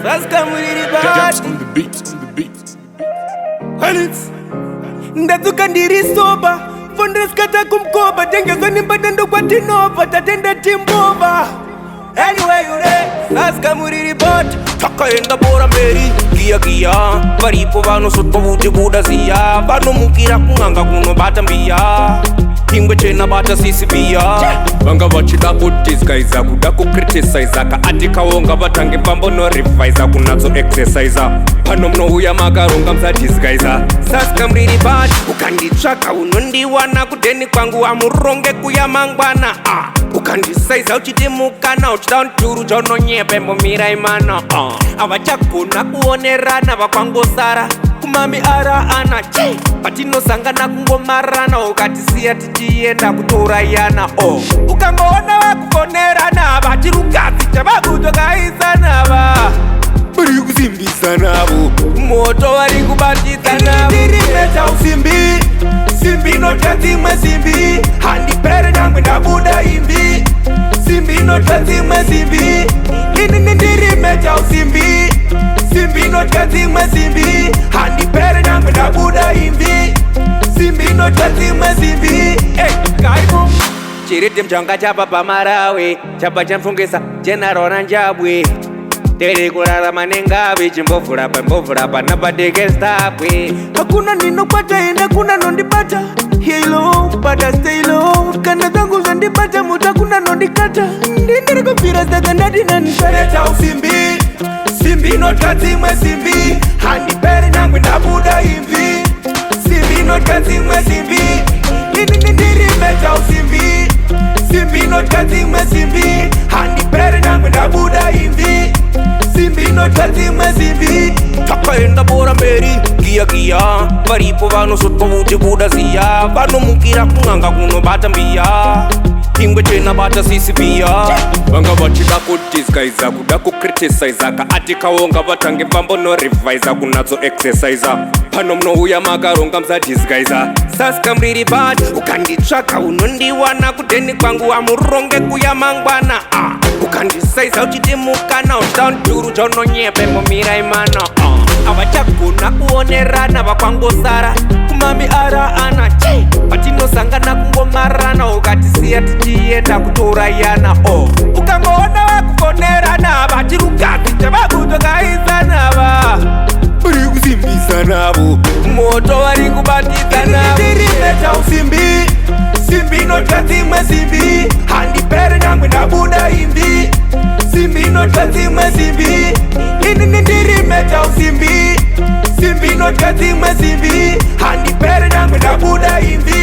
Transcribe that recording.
Saska muliri bad on the beat. Halits Ndatuka ndiri soba Fondres kata kumkoba Tengezo nimbada ndo kwa tinova Tatenda timbova Anyway you there Saska muliri bad Taka enda bora meri Gia Varipo vano sotto vute buda zia Vano mukira kunganga kuno bata mbia Ingwe chena bata sisi via Vanga vachida kudisguisa kuda kukriticiza ka atika wonga vatange pambo no revisa kunazo exercisa pano mno huya makaronga msa disguisa Saska mriri bad Ukanditsvaka unondiwana kudeni kwangu amuronge kuya mangwana Ukandisaiza uchitimukana uchida unturu chaunonyepe mbomira imana Avachakona kuonerana vakwangosara kumami ana patinosangana kungomarana ukatisiya tichienda kutourayana ukangoona vakufonerana vachirukadzi chavakutokaisa va vari kusimbisa navo moto vari kubatidza navodirime usimbi simbi notya dzimwe simbi handipere nyangwe ndabuda imbi simbi notya dzimwe simbi inini ndirime usimbi simbi notya dzimwe simbi handipere nyangwe ndabuda imbi simbi notya dzimwe simbi kaimo chiriti mchanga chapa pamarawe chapa chamfungisa chenarona njabwe Tere kurarama nengavi chimbovhura pana padekestabwe hakuna ndinokwata enda kuna nondibata Halo, bata stay low Kana zangu zandibata muta kuna nondikata Ndindiri kufira saka ndadi nanisareta usimbi Simbi notya dzimwe simbi handipere nyangwe ndabuda imbi Simbi notya dzimwe simbi Ndirime usimbi Simbi notya dzimwe simbi handipere nyangwe ndabuda imbi Simbi notya dzimwe simbi Takaenda bora mberi Gia Varipo vano sotto vute buda zia Vano mukira kunganga kuno bata mbia Ingwe chena bata sisi via Vanga vachida kudisguisa kuda kukriticiza ka atika wonga vatange pambo no revisa kunazo exercisa pano mno huya makaronga msa disguisa Saska mriri bad Ukanditsvaka unondiwana kudeni kwangu amuronge kuya mangwana Ukandisaiza uchitimukana uchida unturu chaunonyepe mbomira imana Avachakona kuonerana vakwangosara kumami ana patinosangana kungomarana ukatisiya tichienda kutourayana ukangoona vakufonerana vachirukadzi chavakutokaisa va vari kusimbisa navo moto vari kubatidza navodirime usimbi simbi notya dzimwe simbi handipere nyangwe ndabuda imbi simbi notya dzimwe simbi inini ndirime usimbi simbi notya dzimwe simbi handipere nyangwe ndabuda imbi